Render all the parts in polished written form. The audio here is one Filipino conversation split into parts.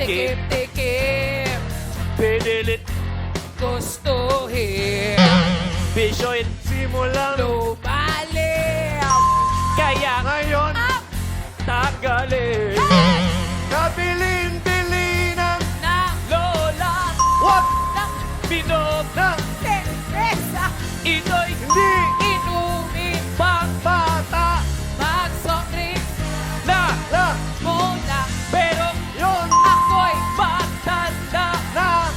Tikim-tikim, Pinilit, gustuhin, bisyo'y simulang lumalim. kaya Ngayon, tanggalin. kabilin-bilin ng Ng Lola, what? ng binog, Na cerveza, ito'y hindi inumin, bata mag-soft drinks na, muna. pero yon Ako'y matanda na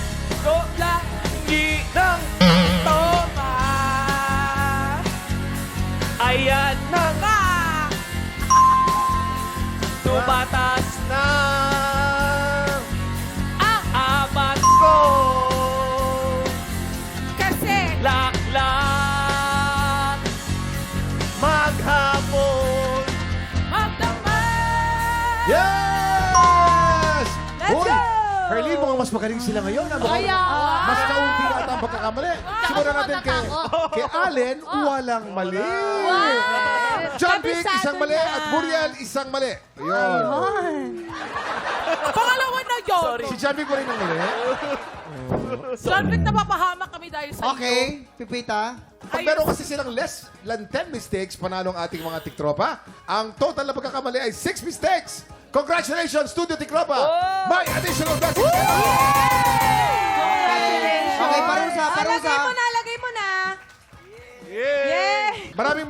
ko lagi ng toma. ayan ng tumatas na Ang amat ko kasi laklan. maghapon. magdamag. Yes! Let's Uy, go! Herlene, mukhang mas magaling sila ngayon. Ha? Mukhang Kaya, mas kaunti ata ang pagkakamali. Simulan natin kay Allen, walang mali. John Vic, isang mali. At Muriel, isang mali. Ayun. Pangalawa na yun. Sorry. Si John Vic mo rin ang mali. John Vic, napapahamak kami dahil sa Okay, Pipita. Pag meron kasi silang less than 10 mistakes, panalo ang ating mga tiktropa. Ang total na pagkakamali ay 6 mistakes. Congratulations, Studio Tiktropa! May additional blessings! Okay, parusa, parusa. Lagay mo na. Maraming